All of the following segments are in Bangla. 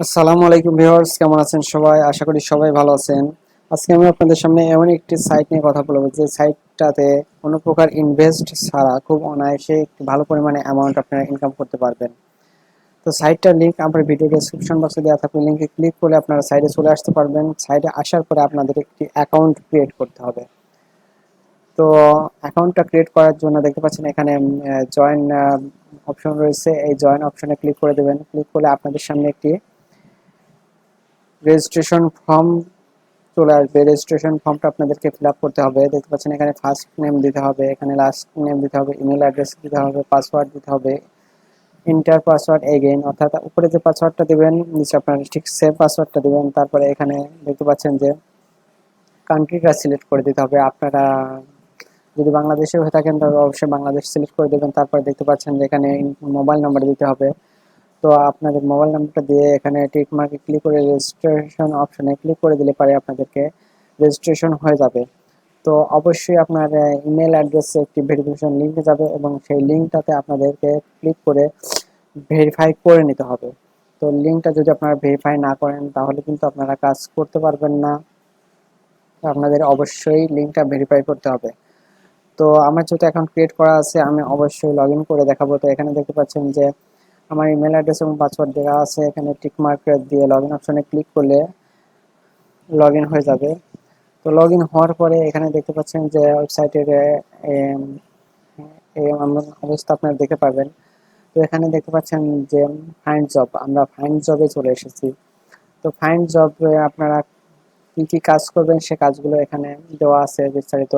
আসসালামু আলাইকুম ভিউয়ার্স, কেমন আছেন সবাই? আশা করি সবাই ভালো আছেন। আজকে আমি আপনাদের সামনে এমন একটি সাইট নিয়ে কথা বলবো যে সাইটটাতে কোনো প্রকার ইনভেস্ট ছাড়া খুব অনায়াসে একটি ভালো পরিমাণে অ্যামাউন্ট আপনারা ইনকাম করতে পারবেন। তো সাইটটার লিংক আমার ভিডিও ডেসক্রিপশন বক্সে দেওয়া থাকবে, লিংকে ক্লিক করলে আপনারা সাইটে চলে আসতে পারবেন। সাইটে আসার পরে আপনাদের একটি অ্যাকাউন্ট ক্রিয়েট করতে হবে। তো অ্যাকাউন্টটা ক্রিয়েট করার জন্য দেখতে পাচ্ছেন এখানে জয়েন অপশন রয়েছে। এই জয়েন অপশনে ক্লিক করে দেবেন। ক্লিক করলে আপনাদের সামনে একটি রেজিস্ট্রেশন ফর্ম চলে আসবে। রেজিস্ট্রেশন ফর্মটা আপনাদেরকে ফিল আপ করতে হবে। দেখতে পাচ্ছেন এখানে ফার্স্ট নেম দিতে হবে, এখানে লাস্ট নেম দিতে হবে, ইমেল অ্যাড্রেস দিতে হবে, পাসওয়ার্ড দিতে হবে, ইন্টার পাসওয়ার্ড এগেইন, অর্থাৎ উপরে যে পাসওয়ার্ডটা দিবেন নিচে আপনারা ঠিক সেম পাসওয়ার্ডটা দিবেন। তারপরে এখানে দেখতে পাচ্ছেন যে কান্ট্রিটা সিলেক্ট করে দিতে হবে। আপনারা যদি বাংলাদেশে হয়ে থাকেন তবে অবশ্যই বাংলাদেশ সিলেক্ট করে দেবেন। তারপরে দেখতে পাচ্ছেন যে এখানে মোবাইল নাম্বার দিতে হবে। তো আপনাদের মোবাইল নাম্বারটা দিয়ে এখানে টিক মার্কে ক্লিক করে রেজিস্ট্রেশন অপশনে ক্লিক করে দিলে পারে আপনাদেরকে রেজিস্ট্রেশন হয়ে যাবে। তো অবশ্যই আপনার ইমেল অ্যাড্রেসে একটি ভেরিফিকেশন লিঙ্ক যাবে এবং সেই লিঙ্কটাতে আপনাদেরকে ক্লিক করে ভেরিফাই করে নিতে হবে। তো লিঙ্কটা যদি আপনারা ভেরিফাই না করেন তাহলে কিন্তু আপনারা কাজ করতে পারবেন না। তো আপনাদের অবশ্যই লিঙ্কটা ভেরিফাই করতে হবে। তো আমার যেহেতু অ্যাকাউন্ট ক্রিয়েট করা আছে আমি অবশ্যই লগ ইন করে দেখাবো। তো এখানে দেখতে পাচ্ছেন যে আমার ইমেল অ্যাড্রেস এবং পাসওয়ার্ড দেওয়া আছে। এখানে টিক মার্ক দিয়ে লগ ইন অপশনে ক্লিক করলে লগ ইন হয়ে যাবে। তো লগ ইন হওয়ার পরে এখানে দেখতে পাচ্ছেন যে ওয়েবসাইটের এই এমন অবস্থা আপনারা দেখতে পাবেন। তো এখানে দেখতে পাচ্ছেন যে ফাইন্ড জব, আমরা ফাইন্ড জবে চলে এসেছি। তো ফাইন্ড জব আপনারা কি কি কাজ করবেন সে কাজগুলো এখানে দেওয়া আছে বিস্তারিত।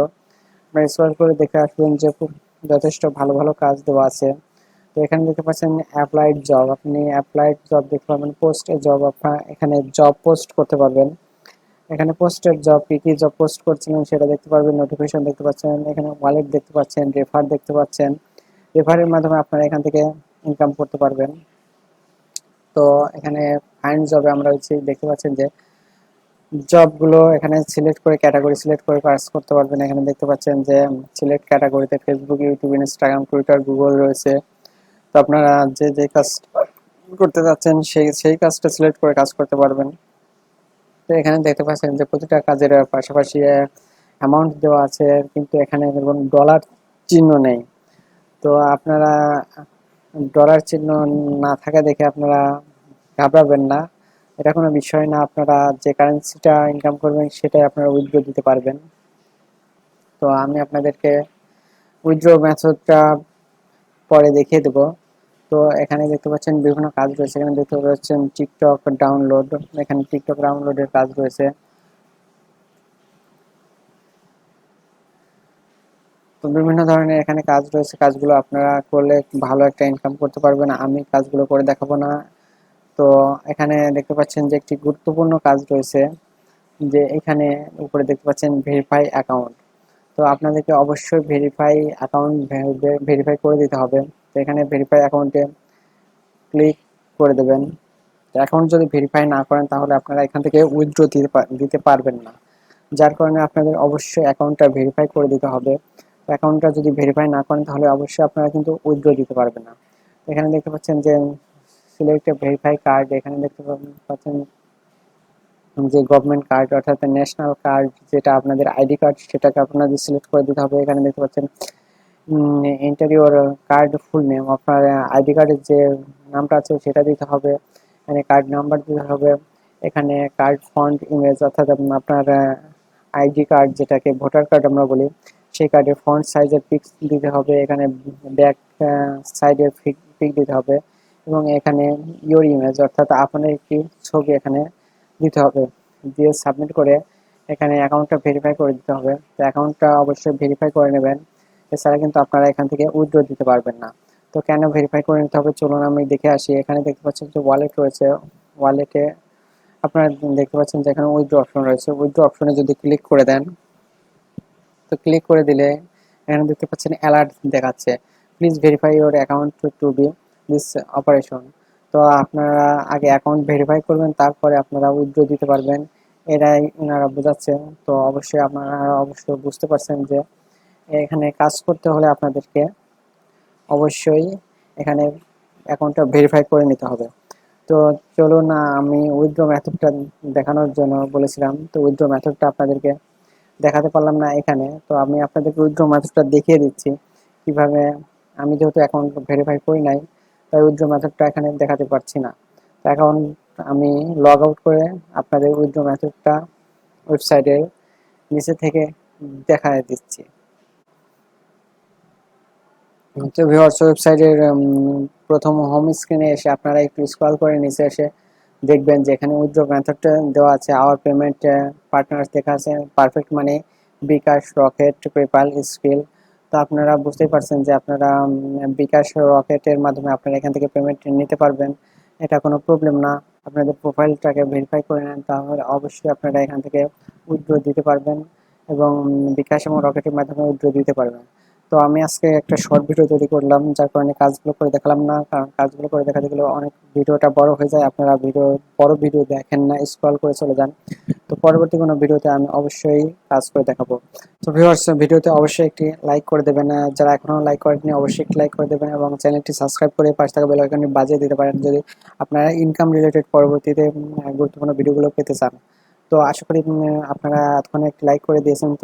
আপনারা স্ক্রল করে দেখে আসবেন যে খুব যথেষ্ট ভালো ভালো কাজ দেওয়া আছে। তো এখানে দেখতে পাচ্ছেন অ্যাপ্লাইড জব, আপনি অ্যাপ্লাইড জব দেখতে পাবেন। পোস্ট এ জব, আপনার এখানে জব পোস্ট করতে পারবেন। এখানে পোস্টের জব কি কি জব পোস্ট করছিলেন সেটা দেখতে পারবেন। নোটিফিকেশন দেখতে পাচ্ছেন, এখানে ওয়ালেট দেখতে পাচ্ছেন, রেফার দেখতে পাচ্ছেন। রেফারের মাধ্যমে আপনারা এখান থেকে ইনকাম করতে পারবেন। তো এখানে ফাইন্ড জবে আমরা হচ্ছে দেখতে পাচ্ছেন যে জবগুলো এখানে সিলেক্ট করে ক্যাটাগরি সিলেক্ট করে কাজ করতে পারবেন। এখানে দেখতে পাচ্ছেন যে সিলেক্ট ক্যাটাগরিতে Facebook, YouTube, Instagram, Twitter, Google রয়েছে। তো আপনারা যে যে কাজ করতে যাচ্ছেন সেই সেই কাজটা সিলেক্ট করে কাজ করতে পারবেন। তো এখানে দেখতে পাচ্ছেন যে প্রতিটা কাজের পাশাপাশি অ্যামাউন্ট দেওয়া আছে, কিন্তু এখানে কোনো ডলার চিহ্ন নেই। তো আপনারা ডলার চিহ্ন না থাকা দেখে আপনারা ঘাবড়াবেন না, এটা কোনো বিষয় না। আপনারা যে কারেন্সিটা ইনকাম করবেন সেটাই আপনারা উইথড্র দিতে পারবেন। তো আমি আপনাদেরকে উইথড্র মেথডটা পরে দেখিয়ে দেবো। তো এখানে দেখতে পাচ্ছেন বিভিন্ন কাজ রয়েছে। এখানে দেখতে পাচ্ছেন টিকটক ডাউনলোড, এখানে টিকটক ডাউনলোডের কাজ রয়েছে। তো বিভিন্ন ধরনের এখানে কাজ রয়েছে, কাজগুলো আপনারা করলে ভালো একটা ইনকাম করতে পারবেন। আমি কাজগুলো করে দেখাবো না। তো এখানে দেখতে পাচ্ছেন যে একটি গুরুত্বপূর্ণ কাজ রয়েছে, যে এখানে উপরে দেখতে পাচ্ছেন ভেরিফাই অ্যাকাউন্ট। তো আপনাদেরকে অবশ্যই ভেরিফাই অ্যাকাউন্ট ভেরিফাই করে দিতে হবে। তো এখানে ভেরিফাই অ্যাকাউন্টে ক্লিক করে দেবেন। তো অ্যাকাউন্ট যদি ভেরিফাই না করেন তাহলে আপনারা এখান থেকে উইথড্র দিতে পারবেন না। যার কারণে আপনাদের অবশ্যই অ্যাকাউন্টটা ভেরিফাই করে দিতে হবে। অ্যাকাউন্টটা যদি ভেরিফাই না করেন তাহলে অবশ্যই আপনারা কিন্তু উইথড্র দিতে পারবেন না। এখানে দেখতে পাচ্ছেন যে সিলেক্ট ভেরিফাই কার্ড, এখানে দেখতে পাচ্ছেন যে গভর্নমেন্ট কার্ড অর্থাৎ ন্যাশনাল কার্ড, যেটা আপনাদের আইডি কার্ড, সেটাকে আপনাদের সিলেক্ট করে দিতে হবে। এখানে দেখতে পাচ্ছেন enter your card full name, আপনার আইডি কার্ডের যে নামটা আছে সেটা দিতে হবে। এখানে কার্ড নাম্বার দিতে হবে। এখানে কার্ড ফন্ট ইমেজ, অর্থাৎ আপনার আইডি কার্ড যেটাকে ভোটার কার্ড আমরা বলি, সেই কার্ডের ফন্ট সাইজের পিক দিতে হবে। এখানে ব্যাক সাইডের পিক দিতে হবে এবং এখানে ইওর ইমেজ অর্থাৎ আপনার একটি ছবি এখানে দিতে হবে। দিয়ে সাবমিট করে এখানে অ্যাকাউন্টটা ভেরিফাই করে দিতে হবে। তো অ্যাকাউন্টটা অবশ্যই ভেরিফাই করে নেবেন, এছাড়া কিন্তু আপনারা এখান থেকে উইথড্র দিতে পারবেন না। তো কেন ভেরিফাই করে নিতে হবে চলুন আমি দেখে আসি। এখানে দেখতে পাচ্ছেন যে ওয়ালেট রয়েছে, ওয়ালেটে আপনারা দেখতে পাচ্ছেন যে এখানে উইথড্র অপশন রয়েছে। উইথড্র অপশনে যদি ক্লিক করে দেন, তো ক্লিক করে দিলে এখানে দেখতে পাচ্ছেন অ্যালার্ট দেখাচ্ছে, please verify your account to be this operation. তো আপনারা আগে অ্যাকাউন্ট ভেরিফাই করবেন, তারপরে আপনারা উইথড্র দিতে পারবেন, এটাই ওনারা বোঝাচ্ছেন। তো অবশ্যই আপনারা অবশ্যই বুঝতে পারছেন যে এখানে কাজ করতে হলে আপনাদেরকে অবশ্যই এখানে অ্যাকাউন্টটা ভেরিফাই করে নিতে হবে। তো চলুন আমি উইথড্র মেথডটা দেখানোর জন্য বলেছিলাম, তো উইথড্র মেথডটা আপনাদেরকে দেখাতে পারলাম না এখানে। তো আমি আপনাদেরকে উইথড্র মেথডটা দেখিয়ে দিচ্ছি কিভাবে। আমি যেহেতু অ্যাকাউন্ট ভেরিফাই করি নাই, তাই উইথড্র মেথডটা এখানে দেখাতে পারছি না। তো অ্যাকাউন্ট আমি লগ আউট করে আপনাদের উইথড্র মেথডটা ওয়েবসাইটের নিচে থেকে দেখায় দিচ্ছি। তো ভিউয়ার্স, ওয়েবসাইটের প্রথম হোম স্ক্রিনে এসে আপনারা একটু স্ক্রল করে নিচে এসে দেখবেন যে এখানে উইথড্র মেথডটা দেওয়া আছে। আওয়ার পেমেন্ট পার্টনার্স লেখা আছে, পারফেক্ট মানি, বিকাশ, রকেট, পেপাল, স্কিল। তো আপনারা বুঝতেই পারছেন যে আপনারা বিকাশ, রকেটের মাধ্যমে আপনারা এখান থেকে পেমেন্ট নিতে পারবেন। এটা কোনো প্রবলেম না। আপনাদের প্রোফাইলটাকে ভেরিফাই করে নেন, তাহলে অবশ্যই আপনারা এখান থেকে উইথড্র দিতে পারবেন এবং বিকাশ এবং রকেটের মাধ্যমে উইথড্র দিতে পারবেন। তো আমি আজকে একটা শর্ট ভিডিও তৈরি করলাম, যার কারণে কাজগুলো করে দেখালাম না, কারণ কাজগুলো করে দেখাতে গেলে অনেক ভিডিওটা বড় হয়ে যায়। আপনারা বড় ভিডিও দেখেন না, স্ক্রল করে চলে যান। তো পরবর্তী কোনো ভিডিওতে আমি অবশ্যই কাজ করে দেখাবো। তো ভিউয়ার্স, ভিডিওতে অবশ্যই একটি লাইক করে দেবেন, যারা এখনো লাইক করেননি অবশ্যই একটি লাইক করে দেবেন এবং চ্যানেলটি সাবস্ক্রাইব করে পাশে থাকা বেল আইকনটি বাজিয়ে দিতে পারেন যদি আপনারা ইনকাম রিলেটেড পরবর্তীতে গুরুত্বপূর্ণ ভিডিওগুলো পেতে চান। তো আশা করি আপনারা এতক্ষণ একটি লাইক করে দিয়েছেন।